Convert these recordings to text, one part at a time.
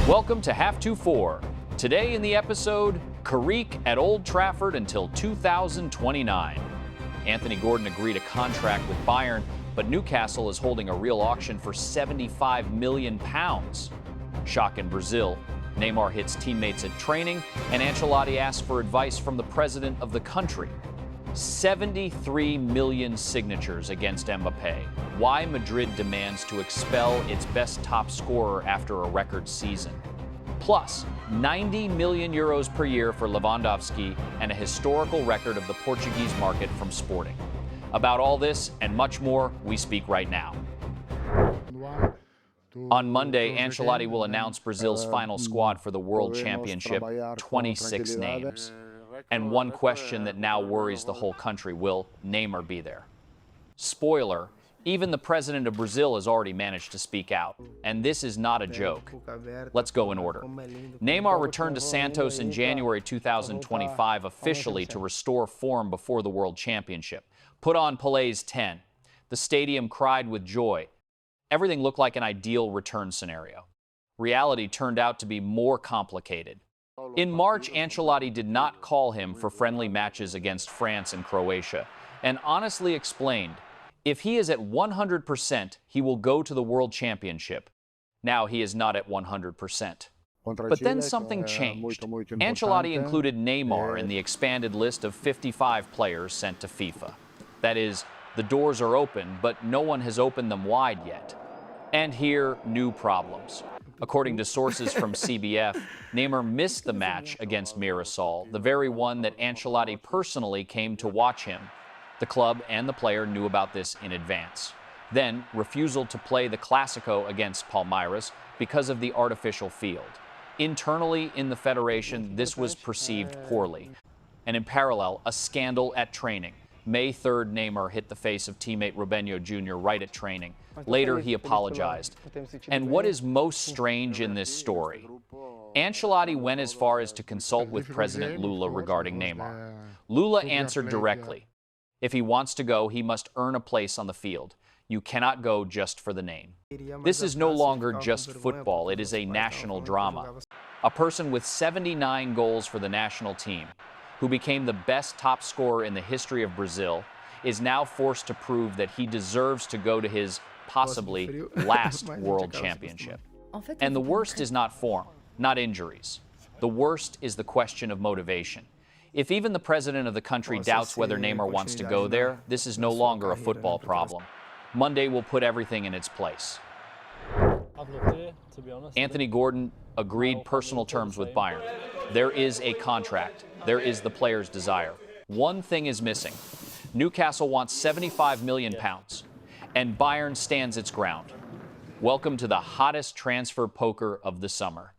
Welcome to Half 2-4. Today in the episode, Carrick at Old Trafford until 2029. Anthony Gordon agreed a contract with Bayern, but Newcastle is holding a real auction for £75 million. Shock in Brazil. Neymar hits teammates at training, and Ancelotti asks for advice from the president of the country. 73 million signatures against Mbappe. Why Madrid demands to expel its best top scorer after a record season. Plus, 90 million euros per year for Lewandowski and a historical record of the Portuguese market from Sporting. About all this and much more, we speak right now. On Monday, Ancelotti will announce Brazil's final squad for the World Championship, 26 names. And one question that now worries the whole country, will Neymar be there? Spoiler, even the president of Brazil has already managed to speak out. And this is not a joke. Let's go in order. Neymar returned to Santos in January 2025 officially to restore form before the World Championship. Put on Pelé's 10. The stadium cried with joy. Everything looked like an ideal return scenario. Reality turned out to be more complicated. In March, Ancelotti did not call him for friendly matches against France and Croatia, and honestly explained, if he is at 100%, he will go to the World Championship. Now he is not at 100%. But then something changed. Ancelotti included Neymar in the expanded list of 55 players sent to FIFA. That is, the doors are open, but no one has opened them wide yet. And here, new problems. According to sources from CBF, Neymar missed the match against Mirassol, the very one that Ancelotti personally came to watch him. The club and the player knew about this in advance. Then, refusal to play the Clásico against Palmeiras because of the artificial field. Internally in the federation, this was perceived poorly. And in parallel, a scandal at training. May 3rd, Neymar hit the face of teammate Robinho Jr. right at training. Later, he apologized. And what is most strange in this story? Ancelotti went as far as to consult with President Lula regarding Neymar. Lula answered directly. If he wants to go, he must earn a place on the field. You cannot go just for the name. This is no longer just football, it is a national drama. A person with 79 goals for the national team, who became the best top scorer in the history of Brazil, is now forced to prove that he deserves to go to his, possibly, last World Championship. And the worst is not form, not injuries. The worst is the question of motivation. If even the president of the country doubts whether Neymar wants to go there, this is no longer a football problem. Monday will put everything in its place. Anthony Gordon agreed personal terms with Bayern. There is a contract. There is the player's desire. One thing is missing. Newcastle wants £75 million, and Bayern stands its ground. Welcome to the hottest transfer poker of the summer.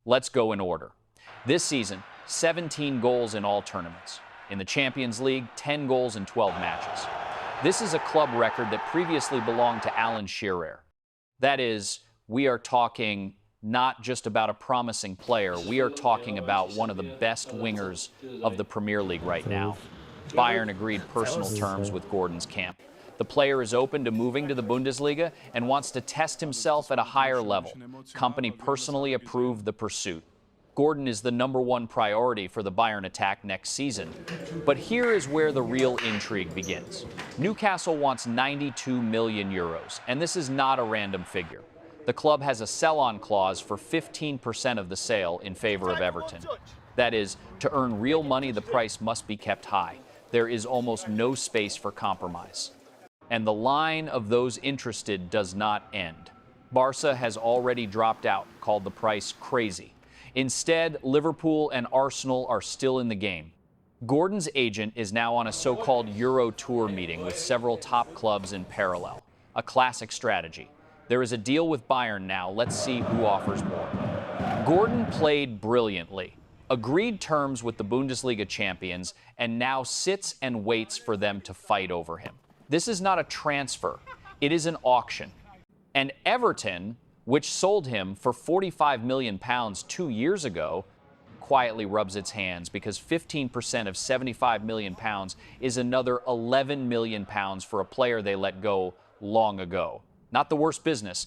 Let's go in order. This season, 17 goals in all tournaments. In the Champions League, 10 goals in 12 matches. This is a club record that previously belonged to Alan Shearer. That is, we are talking not just about a promising player, we are talking about one of the best wingers of the Premier League right now. Bayern agreed personal terms with Gordon's camp. The player is open to moving to the Bundesliga and wants to test himself at a higher level. Company personally approved the pursuit. Gordon is the #1 priority for the Bayern attack next season. But here is where the real intrigue begins. Newcastle wants 92 million euros, and this is not a random figure. The club has a sell-on clause for 15% of the sale in favor of Everton. That is, to earn real money, the price must be kept high. There is almost no space for compromise. And the line of those interested does not end. Barca has already dropped out, called the price crazy. Instead, Liverpool and Arsenal are still in the game. Gordon's agent is now on a so-called Euro Tour meeting with several top clubs in parallel. A classic strategy. There is a deal with Bayern now. Let's see who offers more. Gordon played brilliantly, agreed terms with the Bundesliga champions, and now sits and waits for them to fight over him. This is not a transfer. It is an auction. And Everton, which sold him for £45 million 2 years ago, quietly rubs its hands because 15% of £75 million is another £11 million for a player they let go long ago. Not the worst business.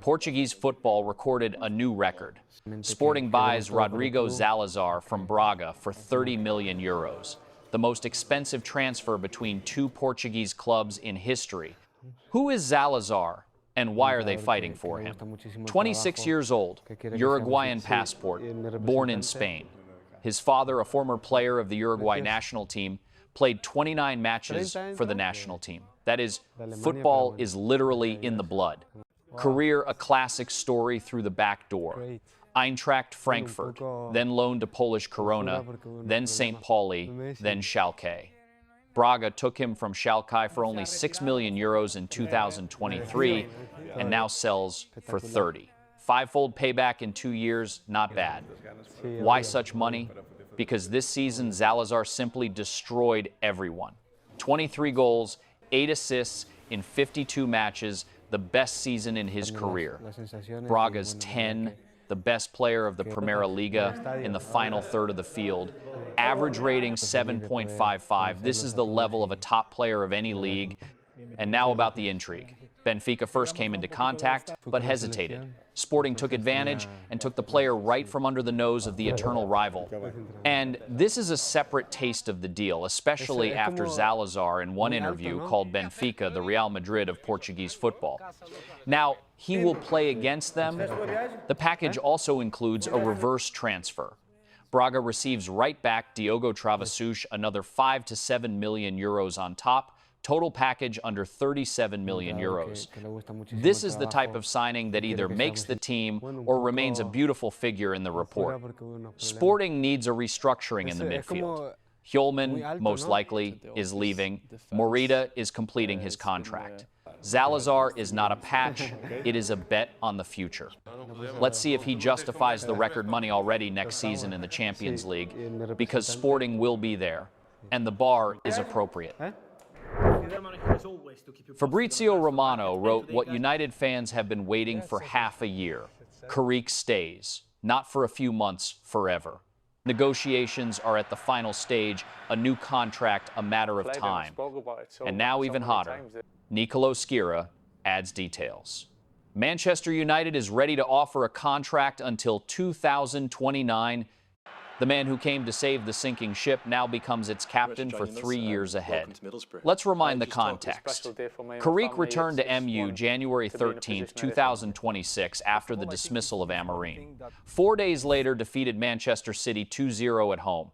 Portuguese football recorded a new record. Sporting buys Rodrigo Salazar from Braga for 30 million euros, the most expensive transfer between two Portuguese clubs in history. Who is Salazar, and why are they fighting for him? 26 years old, Uruguayan passport, born in Spain. His father, a former player of the Uruguay national team, played 29 matches for the national team. That is, football is literally in the blood. Career a classic story through the back door. Eintracht Frankfurt, then loaned to Polish Corona, then St. Pauli, then Schalke. Braga took him from Schalke for only 6 million euros in 2023 and now sells for 30. Fivefold payback in 2 years, not bad. Why such money? Because this season, Salazar simply destroyed everyone. 23 goals, 8 assists in 52 matches, the best season in his career. Braga's 10, the best player of the Primera Liga in the final third of the field. Average rating 7.55. This is the level of a top player of any league. And now about the intrigue. Benfica first came into contact, but hesitated. Sporting took advantage and took the player right from under the nose of the eternal rival. And this is a separate taste of the deal, especially after Salazar in one interview called Benfica the Real Madrid of Portuguese football. Now, he will play against them. The package also includes a reverse transfer. Braga receives right back Diogo Travassus, another 5 to 7 million euros on top. Total package under 37 million euros. This is the type of signing that either makes the team or remains a beautiful figure in the report. Sporting needs a restructuring in the midfield. Hjulman, most likely, is leaving. Morita is completing his contract. Salazar is not a patch, it is a bet on the future. Let's see if he justifies the record money already next season in the Champions League, because Sporting will be there, and the bar is appropriate. Fabrizio Romano wrote what United fans have been waiting for half a year. Carrick stays, not for a few months, forever. Negotiations are at the final stage, a new contract a matter of time. And now even hotter, Nicolo Skira adds details. Manchester United is ready to offer a contract until 2029. The man who came to save the sinking ship now becomes its captain for 3 years ahead. Let's remind the context. Carrick returned to MU January 13, 2026, after the dismissal of Amorim. 4 days later, defeated Manchester City 2-0 at home.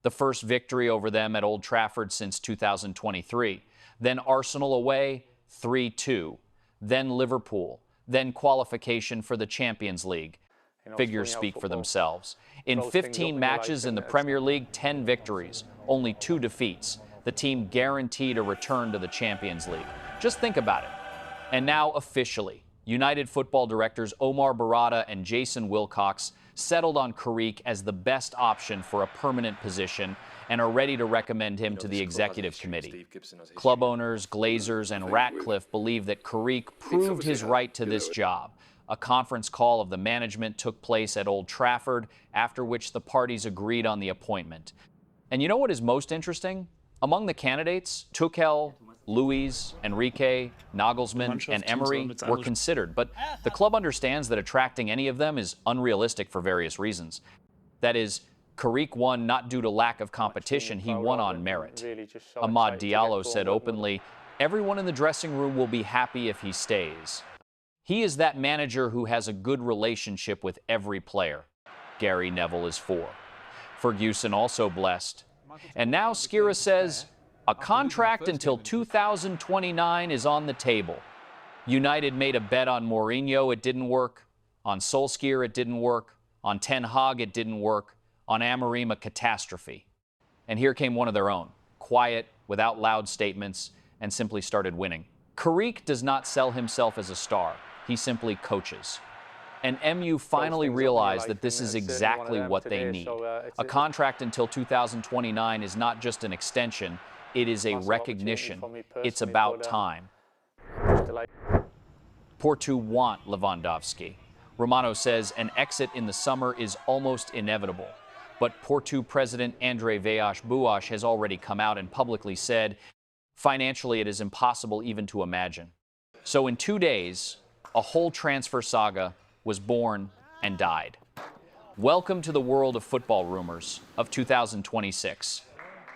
The first victory over them at Old Trafford since 2023. Then Arsenal away, 3-2. Then Liverpool. Then qualification for the Champions League. Figures speak for themselves. In 15 matches in the Premier League, 10 victories, only 2 defeats. The team guaranteed a return to the Champions League. Just think about it. And now officially, United football directors Omar Barada and Jason Wilcox settled on Carrick as the best option for a permanent position and are ready to recommend him to the executive committee. Club owners, Glazers, and Ratcliffe believe that Carrick proved his right to this job. A conference call of the management took place at Old Trafford, after which the parties agreed on the appointment. And you know what is most interesting? Among the candidates, Tuchel, Luiz, Enrique, Nagelsmann, and Emery were considered, but the club understands that attracting any of them is unrealistic for various reasons. That is, Carrick won not due to lack of competition, he won on merit. Amad Diallo said openly, "Everyone in the dressing room will be happy if he stays." He is that manager who has a good relationship with every player. Gary Neville is for. Ferguson also blessed. And now Skira says a contract until 2029 is on the table. United made a bet on Mourinho, it didn't work. On Solskjaer, it didn't work. On Ten Hag, it didn't work. On Amorim, a catastrophe. And here came one of their own, quiet, without loud statements, and simply started winning. Carrick does not sell himself as a star. He simply coaches. And MU finally realized that this is exactly what they need. A contract until 2029 is not just an extension, it is a recognition. It's about time. Porto want Lewandowski. Romano says an exit in the summer is almost inevitable. But Porto President André Vilas-Boas has already come out and publicly said, financially it is impossible even to imagine. So in 2 days, a whole transfer saga was born and died. Welcome to the world of football rumors of 2026.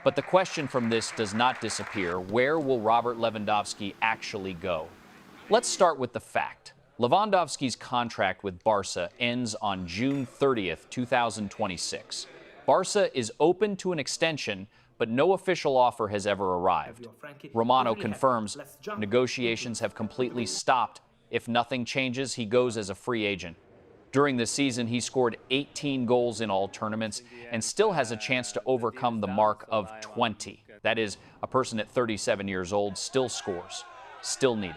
But the question from this does not disappear. Where will Robert Lewandowski actually go? Let's start with the fact. Lewandowski's contract with Barca ends on June 30th, 2026. Barca is open to an extension, but no official offer has ever arrived. Romano confirms negotiations have completely stopped. If nothing changes, he goes as a free agent. During the season, he scored 18 goals in all tournaments and still has a chance to overcome the mark of 20. That is, a person at 37 years old still scores, still needed.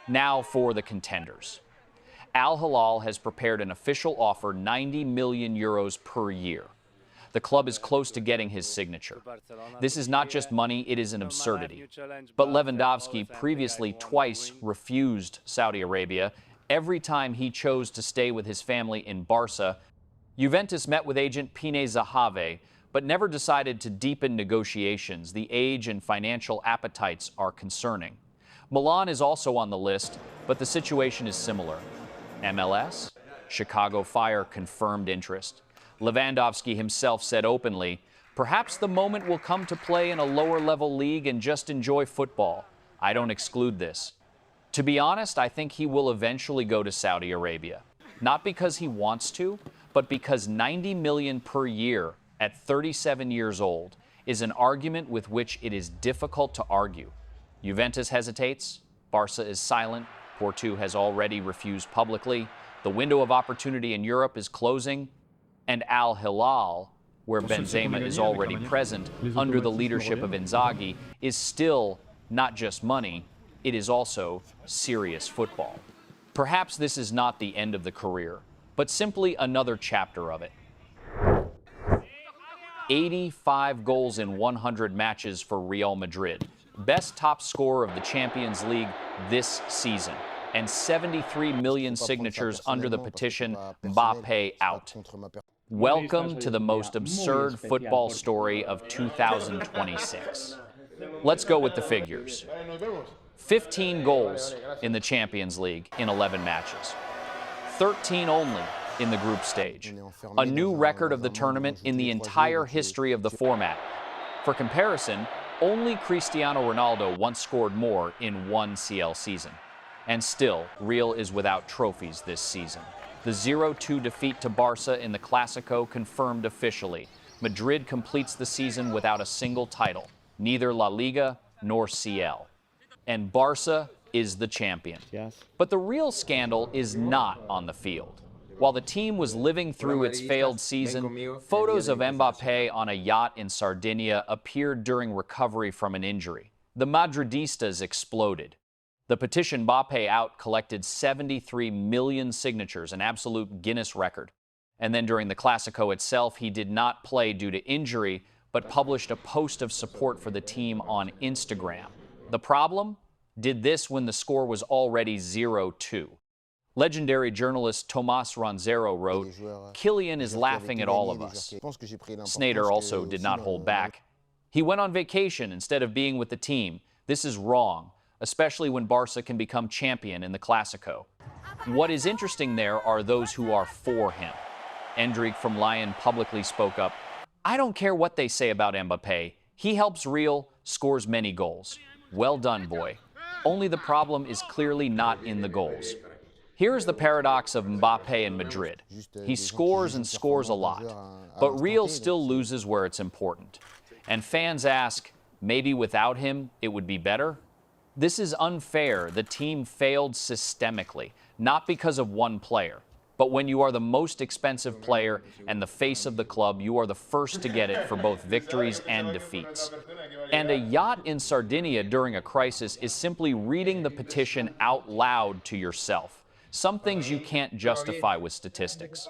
Now for the contenders. Al-Hilal has prepared an official offer, 90 million euros per year. The club is close to getting his signature. This is not just money, it is an absurdity. But Lewandowski previously twice refused Saudi Arabia. Every time he chose to stay with his family in Barca. Juventus met with agent 𝗕𝗥𝗚𝗚, but never decided to deepen negotiations. The age and financial appetites are concerning. Milan is also on the list, but the situation is similar. MLS? Chicago Fire confirmed interest. Lewandowski himself said openly, perhaps the moment will come to play in a lower-level league and just enjoy football. I don't exclude this. To be honest, I think he will eventually go to Saudi Arabia. Not because he wants to, but because 90 million per year at 37 years old is an argument with which it is difficult to argue. Juventus hesitates, Barca is silent, Porto has already refused publicly, the window of opportunity in Europe is closing, and Al-Hilal, where Benzema is already present under the leadership of Inzaghi, is still not just money, it is also serious football. Perhaps this is not the end of the career, but simply another chapter of it. 85 goals in 100 matches for Real Madrid, best top scorer of the Champions League this season, and 73 million signatures under the petition Mbappe out. Welcome to the most absurd football story of 2026. Let's go with the figures. 15 goals in the Champions League in 11 matches. 13 only in the group stage. A new record of the tournament in the entire history of the format. For comparison, only Cristiano Ronaldo once scored more in one CL season. And still, Real is without trophies this season. The 0-2 defeat to Barca in the Clásico confirmed officially. Madrid completes the season without a single title, neither La Liga nor CL. And Barca is the champion. Yes. But the real scandal is not on the field. While the team was living through its failed season, photos of Mbappe on a yacht in Sardinia appeared during recovery from an injury. The Madridistas exploded. The petition Mbappe out collected 73 million signatures, an absolute Guinness record. And then during the Clásico itself, he did not play due to injury, but published a post of support for the team on Instagram. The problem? Did this when the score was already 0-2. Legendary journalist Tomás Ronzero wrote, Kylian is laughing at all of us. Sneijder also did not hold back. He went on vacation instead of being with the team. This is wrong, especially when Barca can become champion in the Clásico. What is interesting there are those who are for him. Endrick from Lyon publicly spoke up, I don't care what they say about Mbappe. He helps Real, scores many goals. Well done, boy. Only the problem is clearly not in the goals. Here's the paradox of Mbappe and Madrid. He scores and scores a lot, but Real still loses where it's important. And fans ask, maybe without him it would be better? This is unfair. The team failed systemically, not because of one player. But when you are the most expensive player and the face of the club, you are the first to get it for both victories and defeats. And a yacht in Sardinia during a crisis is simply reading the petition out loud to yourself. Some things you can't justify with statistics.